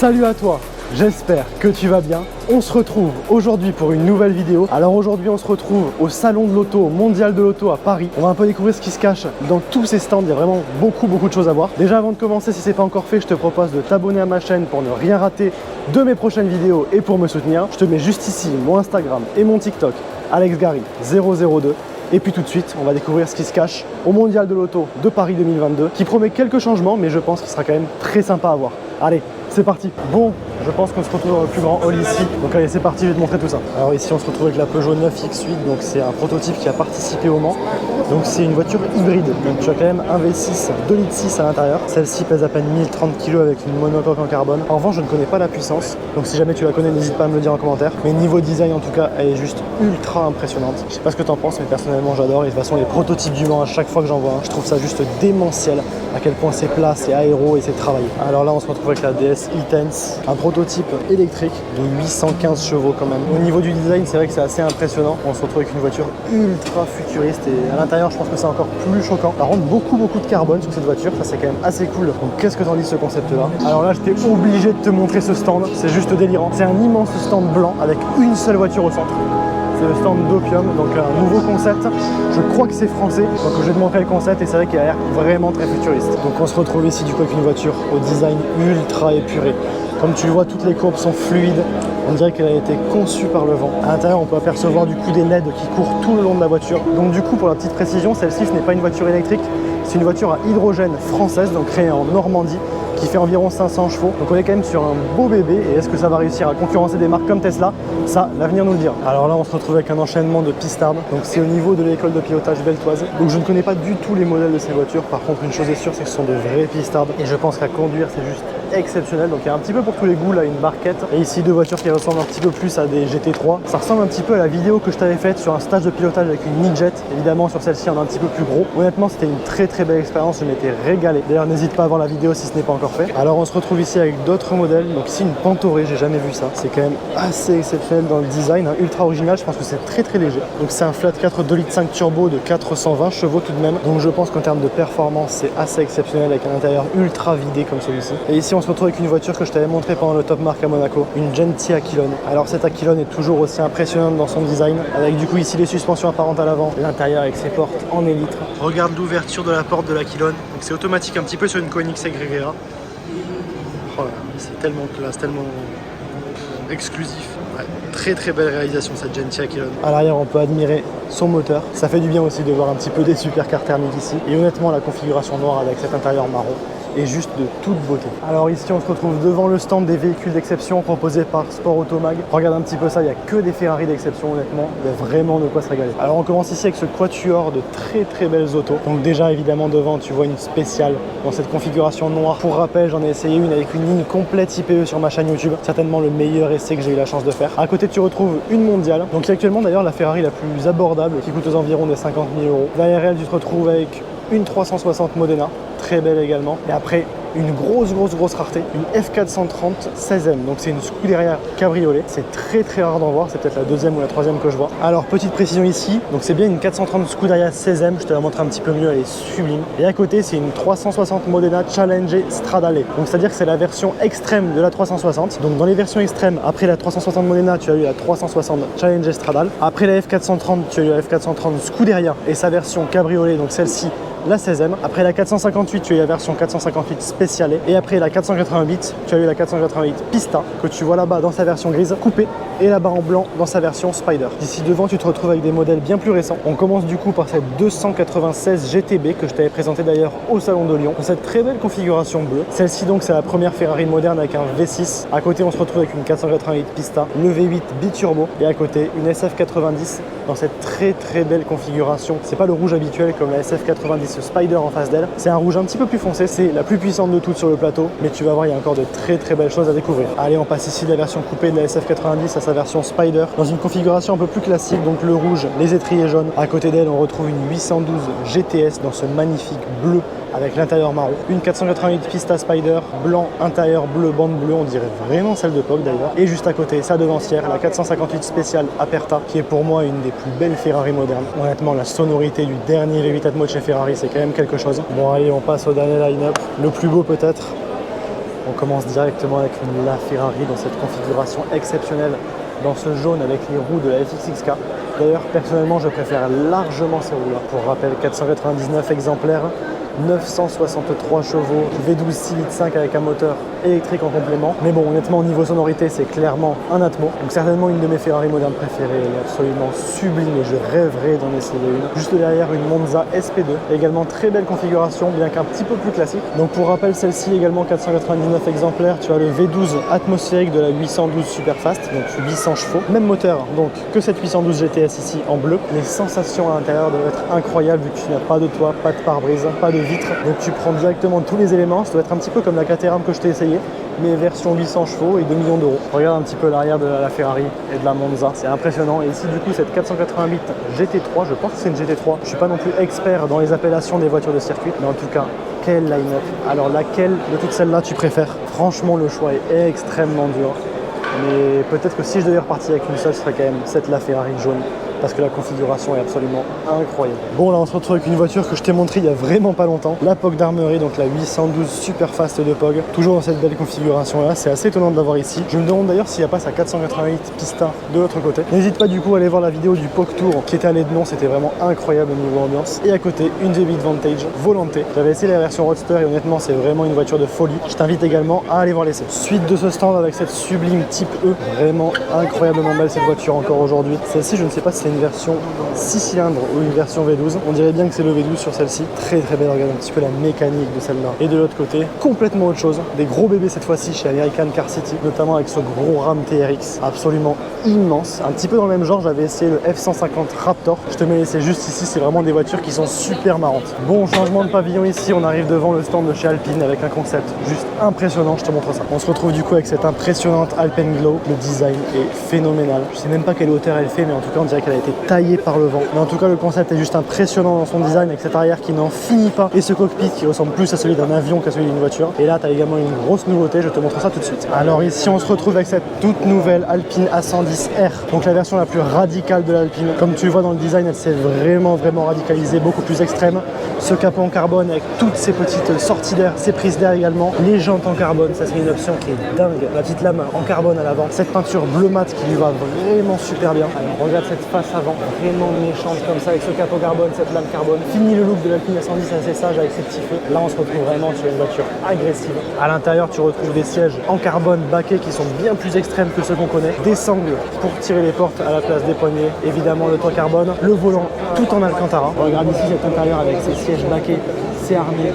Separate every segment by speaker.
Speaker 1: Salut à toi, j'espère que tu vas bien. On se retrouve aujourd'hui pour une nouvelle vidéo. Alors aujourd'hui on se retrouve au salon de l'auto, au mondial de l'auto à Paris. On va un peu découvrir ce qui se cache dans tous ces stands, il y a vraiment beaucoup de choses à voir. Déjà avant de commencer, si c'est pas encore fait, je te propose de t'abonner à ma chaîne pour ne rien rater de mes prochaines vidéos et pour me soutenir. Je te mets juste ici mon Instagram et mon TikTok, AlexGary002. Et puis tout de suite, on va découvrir ce qui se cache au mondial de l'auto de Paris 2022, qui promet quelques changements, mais je pense qu'il sera quand même très sympa à voir. Allez, c'est parti. Bon, je pense qu'on se retrouve dans le plus grand hall ici. Donc allez, c'est parti, je vais te montrer tout ça. Alors ici, on se retrouve avec la Peugeot 9X8. Donc c'est un prototype qui a participé au Mans. Donc c'est une voiture hybride. Donc tu as quand même un V6, 2,6 litres à l'intérieur. Celle-ci pèse à peine 1030 kg avec une monocoque en carbone. En revanche, je ne connais pas la puissance. Donc si jamais tu la connais, n'hésite pas à me le dire en commentaire. Mais niveau design, en tout cas, elle est juste ultra impressionnante. Je sais pas ce que tu en penses, mais personnellement, j'adore. Et de toute façon, les prototypes du Mans, à chaque fois que j'en vois un, je trouve ça juste démentiel à quel point c'est plat, c'est aéro et c'est travaillé. Alors là, on se retrouve avec la DS e-Tense, un prototype électrique de 815 chevaux quand même. Au niveau du design, c'est vrai que c'est assez impressionnant. On se retrouve avec une voiture ultra futuriste et à l'intérieur, je pense que c'est encore plus choquant. Par contre, beaucoup de carbone sur cette voiture, ça c'est quand même assez cool. Donc qu'est-ce que t'en dis de ce concept-là? Alors là, j'étais obligé de te montrer ce stand, c'est juste délirant. C'est un immense stand blanc avec une seule voiture au centre. C'est le stand d'Opium, donc un nouveau concept. Je crois que c'est français, donc je vais te montrer le concept et c'est vrai qu'il a l'air vraiment très futuriste. Donc on se retrouve ici du coup avec une voiture au design ultra épuré. Comme tu le vois, toutes les courbes sont fluides. On dirait qu'elle a été conçue par le vent. À l'intérieur, on peut apercevoir du coup des LED qui courent tout le long de la voiture. Donc du coup, pour la petite précision, celle-ci, ce n'est pas une voiture électrique, c'est une voiture à hydrogène française, donc créée en Normandie, qui fait environ 500 chevaux. Donc on est quand même sur un beau bébé. Et est-ce que ça va réussir à concurrencer des marques comme Tesla? Ça, l'avenir nous le dira. Alors là, on se retrouve avec un enchaînement de pistards. Donc c'est au niveau de l'école de pilotage beltoise. Donc je ne connais pas du tout les modèles de ces voitures. Par contre, une chose est sûre, c'est que ce sont de vrais pistards. Et je pense qu'à conduire, c'est juste exceptionnel. Donc il y a un petit peu pour tous les goûts là, une barquette. Et ici, deux voitures qui ressemblent un petit peu plus à des GT3. Ça ressemble un petit peu à la vidéo que je t'avais faite sur un stage de pilotage avec une Midjet. Évidemment, sur celle-ci, on est un petit peu plus gros. Honnêtement, c'était une très belle expérience. Je m'étais régalé. D'ailleurs, n'hésite pas à voir la vidéo si ce n'est pas encore fait. Alors on se retrouve ici avec d'autres modèles. Donc ici, une Pantoré, j'ai jamais vu ça. C'est quand même assez exceptionnel dans le design, hein, ultra original. Je pense que c'est très léger. Donc c'est un flat 4 2,5 litres turbo de 420 chevaux tout de même. Donc je pense qu'en termes de performance, c'est assez exceptionnel avec un intérieur ultra vidé comme celui-ci. Et ici, on se retrouve avec une voiture que je t'avais montré pendant le Top Marque à Monaco, une Genty Aquilone. Alors cette Aquilone est toujours aussi impressionnante dans son design, avec du coup ici les suspensions apparentes à l'avant, l'intérieur avec ses portes en élytre. Regarde l'ouverture de la porte de l'Aquilone. Donc c'est automatique un petit peu sur une Koenigsegg Regera. Oh là, c'est tellement classe, tellement exclusif. Ouais, très belle réalisation cette Genty Aquilone. À l'arrière, on peut admirer son moteur. Ça fait du bien aussi de voir un petit peu des supercars thermiques ici. Et honnêtement, la configuration noire avec cet intérieur marron est juste de toute beauté. Alors ici, on se retrouve devant le stand des véhicules d'exception proposés par Sport Automag. Regarde un petit peu ça, il n'y a que des Ferrari d'exception, honnêtement. Il y a vraiment de quoi se régaler. Alors on commence ici avec ce quatuor de très belles autos. Donc déjà, évidemment, devant, tu vois une spéciale dans cette configuration noire. Pour rappel, j'en ai essayé une avec une ligne complète IPE sur ma chaîne YouTube. Certainement le meilleur essai que j'ai eu la chance de faire. À côté, tu retrouves une mondiale. Donc actuellement, d'ailleurs, la Ferrari la plus abordable, qui coûte aux environs des 50 000 €. Derrière elle, tu te retrouves avec une 360 Modena, très belle également. Et après, une grosse rareté, une F430 16M. Donc c'est une Scuderia cabriolet. C'est très rare d'en voir. C'est peut-être la deuxième ou la troisième que je vois. Alors petite précision ici. Donc c'est bien une 430 Scuderia 16M. Je te la montre un petit peu mieux. Elle est sublime. Et à côté, c'est une 360 Modena Challenge Stradale. Donc c'est-à-dire que c'est la version extrême de la 360. Donc dans les versions extrêmes, après la 360 Modena, tu as eu la 360 Challenge Stradale. Après la F430, tu as eu la F430 Scuderia et sa version cabriolet. Donc celle-ci, la 16M. Après la 458, tu as eu la version 458 Speciale. Et après la 488, tu as eu la 488 Pista, que tu vois là-bas dans sa version grise coupée, et là-bas en blanc dans sa version Spider. Ici devant, tu te retrouves avec des modèles bien plus récents. On commence du coup par cette 296 GTB que je t'avais présenté d'ailleurs au Salon de Lyon, dans cette très belle configuration bleue. Celle-ci donc, c'est la première Ferrari moderne avec un V6. À côté, on se retrouve avec une 488 Pista, le V8 biturbo, et à côté, une SF90 dans cette très belle configuration. C'est pas le rouge habituel comme la SF90 Spider en face d'elle. C'est un rouge un petit peu plus foncé. C'est la plus puissante de toutes sur le plateau. Mais tu vas voir, il y a encore de très belles choses à découvrir. Allez, on passe ici de la version coupée de la SF90 à sa version Spider dans une configuration un peu plus classique. Donc le rouge, les étriers jaunes. À côté d'elle, on retrouve une 812 GTS dans ce magnifique bleu avec l'intérieur marron. Une 488 Pista Spider, blanc, intérieur bleu, bande bleue, on dirait vraiment celle de POC d'ailleurs. Et juste à côté, sa devancière, la 458 Speciale Aperta, qui est pour moi une des plus belles Ferrari modernes. Honnêtement, la sonorité du dernier V8 Atmo de chez Ferrari, c'est quand même quelque chose. Bon allez, on passe au dernier line-up, le plus beau peut-être. On commence directement avec une LaFerrari dans cette configuration exceptionnelle, dans ce jaune avec les roues de la FXXK. D'ailleurs, personnellement, je préfère largement ces roues-là. Pour rappel, 499 exemplaires, 963 chevaux, V12 6 litres 5 avec un moteur électrique en complément. Mais bon, honnêtement, au niveau sonorité, c'est clairement un Atmo. Donc certainement une de mes Ferrari modernes préférées. Elle est absolument sublime et je rêverais d'en essayer une. Juste derrière, une Monza SP2. Également très belle configuration, bien qu'un petit peu plus classique. Donc pour rappel, celle-ci également 499 exemplaires. Tu as le V12 atmosphérique de la 812 Superfast, donc 800 chevaux. Même moteur donc que cette 812 GTS ici en bleu. Les sensations à l'intérieur doivent être incroyables vu que tu n'as pas de toit, pas de pare-brise, pas de vitre. Donc tu prends directement tous les éléments. Ça doit être un petit peu comme la Caterham que je t'ai essayé, mais version 800 chevaux et 2 millions d'euros. Regarde un petit peu l'arrière de la Ferrari et de la Monza, c'est impressionnant. Et ici du coup cette 488 GT3, je pense que c'est une GT3. Je suis pas non plus expert dans les appellations des voitures de circuit, mais en tout cas, quel line-up. Alors laquelle de toutes celles-là tu préfères? Franchement, le choix est extrêmement dur. Mais peut-être que si je devais repartir avec une seule, ce serait quand même cette LaFerrari jaune, parce que la configuration est absolument incroyable. Bon, là on se retrouve avec une voiture que je t'ai montrée il y a vraiment pas longtemps, la POG d'Armery, donc la 812 Superfast de POG, toujours dans cette belle configuration là. C'est assez étonnant de l'avoir ici. Je me demande d'ailleurs s'il n'y a pas sa 488 Pista de l'autre côté. N'hésite pas du coup à aller voir la vidéo du POG Tour qui était à Lédenon, c'était vraiment incroyable au niveau ambiance. Et à côté, une V8 Vantage volantée. J'avais essayé la version Roadster et honnêtement c'est vraiment une voiture de folie. Je t'invite également à aller voir l'essai. Suite de ce stand avec cette sublime Type E, vraiment incroyablement belle cette voiture encore aujourd'hui. Celle-ci, je ne sais pas si c'est une version 6 cylindres ou une version V12. On dirait bien que c'est le V12 sur celle-ci. Très très belle, regarde un petit peu la mécanique de celle-là. Et de l'autre côté, complètement autre chose. Des gros bébés cette fois-ci chez American Car City, notamment avec ce gros Ram TRX absolument immense. Un petit peu dans le même genre, j'avais essayé le F-150 Raptor. Je te mets l'essai juste ici, c'est vraiment des voitures qui sont super marrantes. Bon, changement de pavillon ici, on arrive devant le stand de chez Alpine avec un concept juste impressionnant, je te montre ça. On se retrouve du coup avec cette impressionnante Alpenglow. Le design est phénoménal. Je sais même pas quelle hauteur elle fait, mais en tout cas on dirait qu'elle a été taillée par le vent. Mais en tout cas le concept est juste impressionnant dans son design, avec cette arrière qui n'en finit pas et ce cockpit qui ressemble plus à celui d'un avion qu'à celui d'une voiture. Et là tu as également une grosse nouveauté, je te montre ça tout de suite. Alors ici on se retrouve avec cette toute nouvelle Alpine A110R, donc la version la plus radicale de l'Alpine. Comme tu le vois dans le design, elle s'est vraiment radicalisée, beaucoup plus extrême. Ce capot en carbone avec toutes ces petites sorties d'air, ces prises d'air également, les jantes en carbone, ça c'est une option qui est dingue. La petite lame en carbone à l'avant, cette peinture bleu mat qui lui va vraiment super bien. Alors regarde cette face avant, vraiment méchante comme ça avec ce capot carbone, cette lame carbone. Fini le look de l'Alpine A110 assez sage avec ses petits feux. Là on se retrouve vraiment sur une voiture agressive. À l'intérieur tu retrouves des sièges en carbone baquets qui sont bien plus extrêmes que ceux qu'on connaît. Des sangles pour tirer les portes à la place des poignées. Évidemment le toit carbone, le volant tout en Alcantara. Regarde ici cet intérieur avec ses sièges baquets, c'est armé.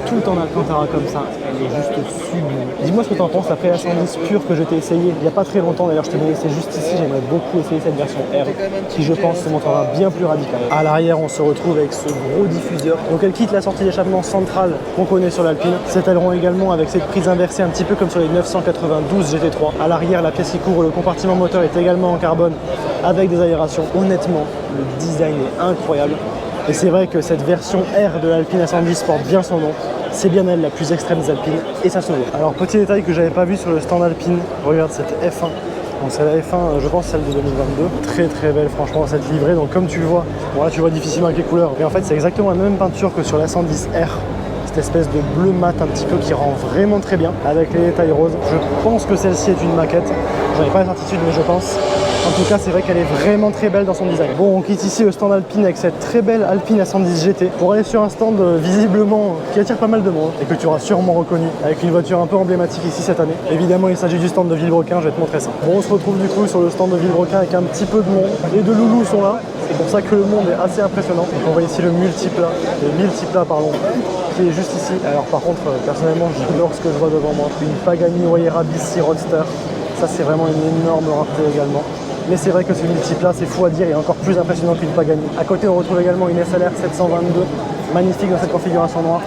Speaker 1: Tout en Alcantara comme ça, elle est juste sublime. Dis-moi ce que tu en penses après la 110 pure que je t'ai essayé il n'y a pas très longtemps. D'ailleurs, je t'ai donné, c'est juste ici. J'aimerais beaucoup essayer cette version R qui, je pense, se montrera bien plus radicale. À l'arrière, on se retrouve avec ce gros diffuseur. Donc, elle quitte la sortie d'échappement centrale qu'on connaît sur l'Alpine. Cet aileron également avec cette prise inversée, un petit peu comme sur les 992 GT3. À l'arrière, la pièce qui couvre le compartiment moteur est également en carbone avec des aérations. Honnêtement, le design est incroyable. Et c'est vrai que cette version R de l'Alpine A110 porte bien son nom. C'est bien elle, la plus extrême des Alpines, et ça se voit. Alors petit détail que j'avais pas vu sur le stand Alpine, regarde cette F1. Donc c'est la F1, je pense celle de 2022. Très belle franchement cette livrée. Donc comme tu le vois, bon là tu vois difficilement avec les couleurs, mais en fait c'est exactement la même peinture que sur la 110R. Cette espèce de bleu mat un petit peu qui rend vraiment très bien avec les détails roses. Je pense que celle-ci est une maquette. J'en ai pas la certitude, mais je pense. En tout cas, c'est vrai qu'elle est vraiment très belle dans son design. Bon, on quitte ici le stand Alpine avec cette très belle Alpine A110 GT pour aller sur un stand visiblement qui attire pas mal de monde et que tu auras sûrement reconnu avec une voiture un peu emblématique ici cette année. Évidemment, il s'agit du stand de Villebrequin, je vais te montrer ça. Bon, on se retrouve du coup sur le stand de Villebrequin avec un petit peu de monde. Les deux loulous sont là. C'est pour ça que le monde est assez impressionnant. Donc on voit ici le multiplat, qui est juste ici. Alors par contre, personnellement, j'adore ce que je vois devant moi. Une Pagani Huayra BC Roadster. Ça, c'est vraiment une énorme rareté également. Mais c'est vrai que ce multiplat, c'est fou à dire, et encore plus impressionnant qu'une Pagani. À côté, on retrouve également une SLR 722, magnifique dans cette configuration noire.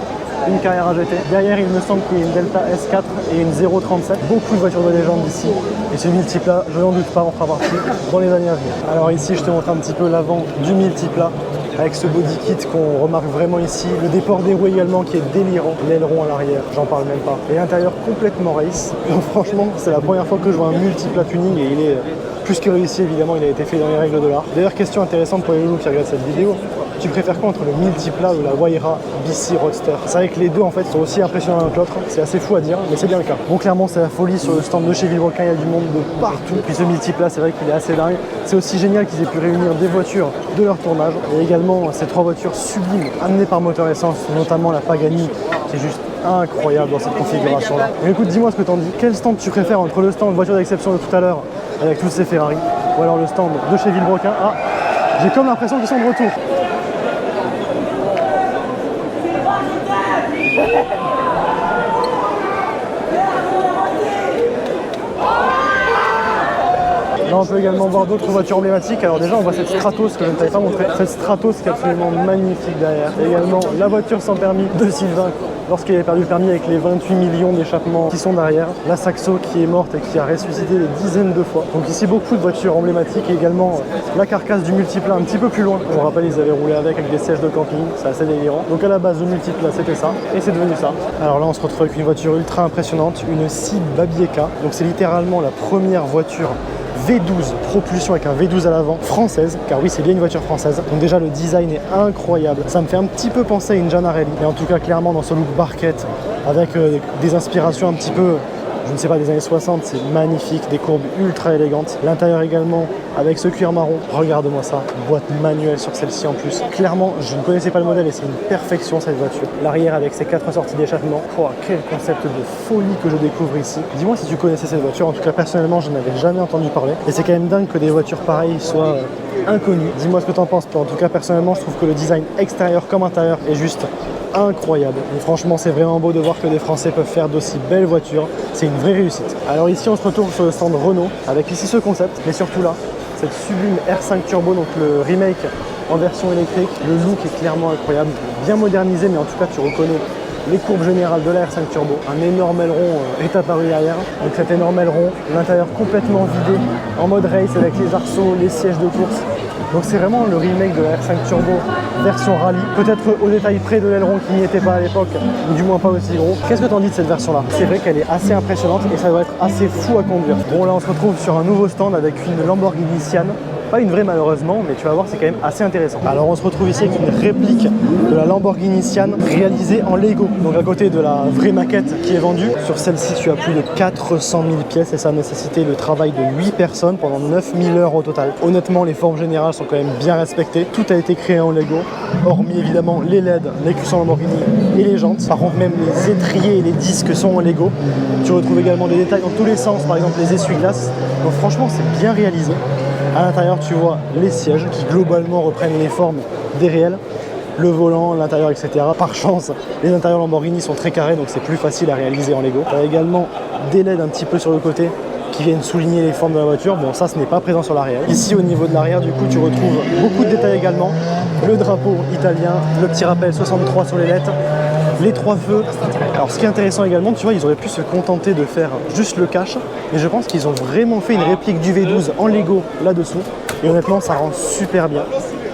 Speaker 1: Une Carrera GT. Derrière, il me semble qu'il y a une Delta S4 et une 037. Beaucoup de voitures de légende ici. Et ce multiplat, je n'en doute pas, on fera partie dans les années à venir. Alors ici, je te montre un petit peu l'avant du multiplat, avec ce body kit qu'on remarque vraiment ici. Le déport des roues également qui est délirant. L'aileron à l'arrière, j'en parle même pas. Et l'intérieur complètement race. Donc franchement, c'est la première fois que je vois un multiplat tuning et il est Plus que réussi, évidemment, il a été fait dans les règles de l'art. D'ailleurs, question intéressante pour les loups qui regardent cette vidéo, tu préfères quoi entre le Multipla ou la Wayra BC Roadster? C'est vrai que les deux en fait sont aussi impressionnants l'un que l'autre, c'est assez fou à dire, mais c'est bien le cas. Bon, clairement c'est la folie sur le stand de chez Villebrequin, il y a du monde de partout. Puis ce Multipla, c'est vrai qu'il est assez dingue. C'est aussi génial qu'ils aient pu réunir des voitures de leur tournage et également ces 3 voitures sublimes amenées par moteur essence, notamment la Pagani, qui est juste incroyable dans cette configuration là. Mais écoute, dis-moi ce que t'en dis. Quel stand tu préfères entre le stand voiture d'exception de tout à l'heure avec tous ces Ferrari ou alors le stand de chez Villebrequin? Ah, j'ai comme l'impression qu'ils sont de retour. Là, on peut également voir d'autres voitures emblématiques. Alors déjà, on voit cette Stratos que je ne t'avais pas montré. Cette Stratos qui est absolument magnifique derrière. Et également la voiture sans permis de Sylvain lorsqu'il avait perdu le permis avec les 28 millions d'échappements qui sont derrière. La Saxo qui est morte et qui a ressuscité des dizaines de fois. Donc ici, beaucoup de voitures emblématiques et également la carcasse du Multipla un petit peu plus loin. Je me rappelle, ils avaient roulé avec des sièges de camping. C'est assez délirant. Donc à la base, le Multipla, c'était ça. Et c'est devenu ça. Alors là, on se retrouve avec une voiture ultra impressionnante, une Cibe Babieka. Donc c'est littéralement la première voiture V12, propulsion avec un V12 à l'avant, française, car oui c'est bien une voiture française, donc déjà le design est incroyable, ça me fait un petit peu penser à une Gianarelli, mais en tout cas clairement dans ce look barquette, avec des inspirations un petit peu, je ne sais pas, des années 60, c'est magnifique, des courbes ultra élégantes, l'intérieur également avec ce cuir marron, regarde-moi ça, boîte manuelle sur celle-ci en plus, clairement je ne connaissais pas le modèle et c'est une perfection cette voiture, l'arrière avec ses 4 sorties d'échappement, oh, quel concept de folie que je découvre ici. Dis-moi si tu connaissais cette voiture, en tout cas personnellement je n'avais jamais entendu parler et c'est quand même dingue que des voitures pareilles soient inconnues. Dis-moi ce que tu en penses, en tout cas personnellement je trouve que le design extérieur comme intérieur est juste incroyable. Et franchement, c'est vraiment beau de voir que des Français peuvent faire d'aussi belles voitures. C'est une vraie réussite. Alors ici, on se retrouve sur le stand Renault avec ici ce concept, mais surtout là, cette sublime R5 Turbo, donc le remake en version électrique. Le look est clairement incroyable, bien modernisé, mais en tout cas, tu reconnais les courbes générales de la R5 Turbo. Un énorme aileron est apparu derrière. Donc cet énorme aileron, l'intérieur complètement vidé, en mode race avec les arceaux, les sièges de course. Donc c'est vraiment le remake de la R5 Turbo version rallye, peut-être au détail près de l'aileron qui n'y était pas à l'époque, ou du moins pas aussi gros. Qu'est-ce que t'en dis de cette version là? C'est vrai qu'elle est assez impressionnante et ça doit être assez fou à conduire. Bon là on se retrouve sur un nouveau stand avec une Lamborghini Sian. Pas une vraie malheureusement, mais tu vas voir c'est quand même assez intéressant. Alors on se retrouve ici avec une réplique de la Lamborghini Sian réalisée en Lego. Donc à côté de la vraie maquette qui est vendue, sur celle-ci tu as plus de 400 000 pièces et ça a nécessité le travail de 8 personnes pendant 9000 heures au total. Honnêtement les formes générales sont quand même bien respectées. Tout a été créé en Lego, hormis évidemment les LED, les cuissons Lamborghini et les jantes. Par contre même les étriers et les disques sont en Lego. Tu retrouves également des détails dans tous les sens, par exemple les essuie-glaces. Donc franchement c'est bien réalisé. À l'intérieur, tu vois les sièges qui globalement reprennent les formes des réels, le volant, l'intérieur, etc. Par chance, les intérieurs Lamborghini sont très carrés, donc c'est plus facile à réaliser en Lego. Tu as également des LED un petit peu sur le côté qui viennent souligner les formes de la voiture. Bon, ça, ce n'est pas présent sur l'arrière. Ici, au niveau de l'arrière, du coup, tu retrouves beaucoup de détails également. Le drapeau italien, le petit rappel 63 sur les lettres, les 3 feux. Alors ce qui est intéressant également, tu vois, ils auraient pu se contenter de faire juste le cache, mais je pense qu'ils ont vraiment fait une réplique du V12 en Lego là-dessous, et honnêtement ça rend super bien.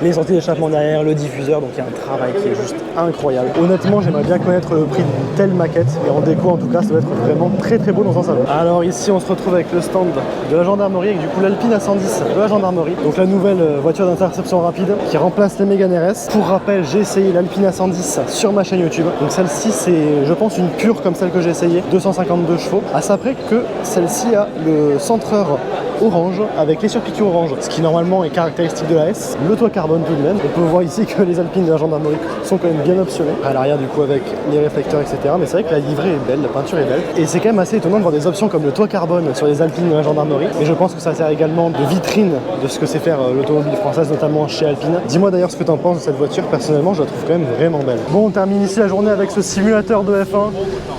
Speaker 1: Les sorties d'échappement derrière, le diffuseur, donc il y a un travail qui est juste incroyable. Honnêtement, j'aimerais bien connaître le prix d'une telle maquette, et en déco en tout cas, ça doit être vraiment très très beau dans un salon. Alors ici, on se retrouve avec le stand de la gendarmerie, avec du coup l'Alpine A110 de la gendarmerie, donc la nouvelle voiture d'interception rapide qui remplace les Mégane RS. Pour rappel, j'ai essayé l'Alpine A110 sur ma chaîne YouTube, donc celle-ci c'est, je pense, une pure comme celle que j'ai essayé, 252 chevaux. À ça près que celle-ci a le centreur orange avec les surpiqûres orange, ce qui normalement est caractéristique de la S. Le toit carbone tout de même. On peut voir ici que les Alpines de la gendarmerie sont quand même bien optionnées. À l'arrière du coup avec les réflecteurs, etc. Mais c'est vrai que la livrée est belle, la peinture est belle. Et c'est quand même assez étonnant de voir des options comme le toit carbone sur les Alpines de la gendarmerie. Et je pense que ça sert également de vitrine de ce que c'est faire l'automobile française, notamment chez Alpine. Dis-moi d'ailleurs ce que tu en penses de cette voiture. Personnellement, je la trouve quand même vraiment belle. Bon, on termine ici la journée avec ce simulateur de F1.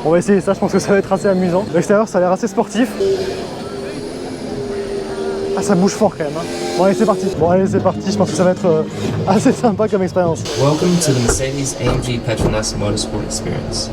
Speaker 1: On va essayer ça, je pense que ça va être assez amusant. L'extérieur, ça a l'air assez sportif. Ah, ça bouge fort quand même, hein. Bon allez, c'est parti. C'est parti, je pense que ça va être assez sympa comme expérience.
Speaker 2: Welcome to the Mercedes-AMG Petronas Motorsport Experience.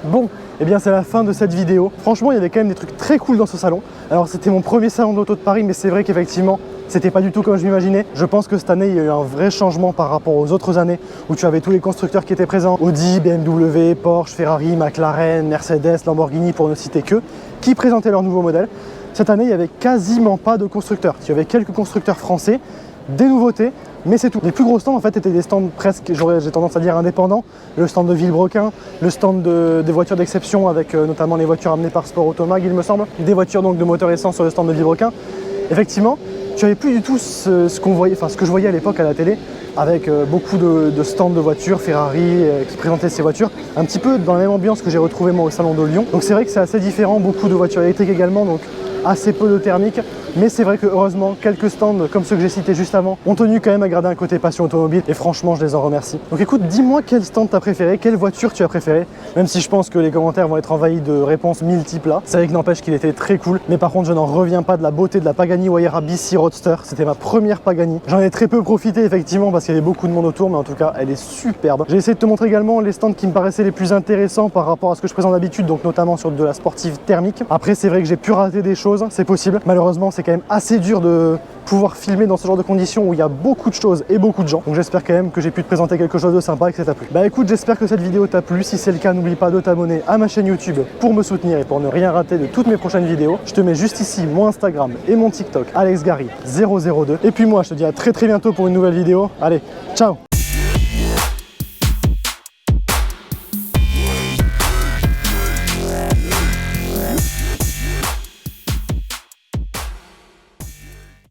Speaker 1: Bon, eh bien c'est la fin de cette vidéo. Franchement, il y avait quand même des trucs très cool dans ce salon. Alors c'était mon premier salon d'auto de Paris, mais c'est vrai qu'effectivement, c'était pas du tout comme je m'imaginais. Je pense que cette année, il y a eu un vrai changement par rapport aux autres années où tu avais tous les constructeurs qui étaient présents. Audi, BMW, Porsche, Ferrari, McLaren, Mercedes, Lamborghini, pour ne citer que, qui présentaient leurs nouveaux modèles. Cette année, il n'y avait quasiment pas de constructeurs. Il y avait quelques constructeurs français, des nouveautés, mais c'est tout. Les plus gros stands en fait étaient des stands presque, j'ai tendance à dire indépendants. Le stand de Villebrequin, le stand des voitures d'exception avec notamment les voitures amenées par Sport Automag, il me semble. Des voitures donc de moteur essence sur le stand de Villebrequin. Effectivement, tu n'avais plus du tout ce qu'on voyait, enfin ce que je voyais à l'époque à la télé, avec beaucoup de stands de voitures, Ferrari, qui présentaient ces voitures, un petit peu dans la même ambiance que j'ai retrouvé moi au salon de Lyon. Donc c'est vrai que c'est assez différent, beaucoup de voitures électriques également, donc assez peu de thermique, mais c'est vrai que heureusement quelques stands comme ceux que j'ai cités juste avant ont tenu quand même à garder un côté passion automobile et franchement je les en remercie. Donc écoute, dis-moi quel stand t'as préféré, quelle voiture tu as préféré, même si je pense que les commentaires vont être envahis de réponses multiples là. C'est vrai que n'empêche qu'il était très cool, mais par contre je n'en reviens pas de la beauté de la Pagani Huayra BC Roadster. C'était ma première Pagani, j'en ai très peu profité effectivement parce qu'il y avait beaucoup de monde autour, mais en tout cas elle est superbe. J'ai essayé de te montrer également les stands qui me paraissaient les plus intéressants par rapport à ce que je présente d'habitude, donc notamment sur de la sportive thermique. Après c'est vrai que j'ai pu rater des choses, c'est possible. Malheureusement, c'est quand même assez dur de pouvoir filmer dans ce genre de conditions où il y a beaucoup de choses et beaucoup de gens. Donc j'espère quand même que j'ai pu te présenter quelque chose de sympa et que ça t'a plu. Bah écoute, j'espère que cette vidéo t'a plu. Si c'est le cas, n'oublie pas de t'abonner à ma chaîne YouTube pour me soutenir et pour ne rien rater de toutes mes prochaines vidéos. Je te mets juste ici mon Instagram et mon TikTok, AlexGary002. Et puis moi, je te dis à très bientôt pour une nouvelle vidéo. Allez, ciao!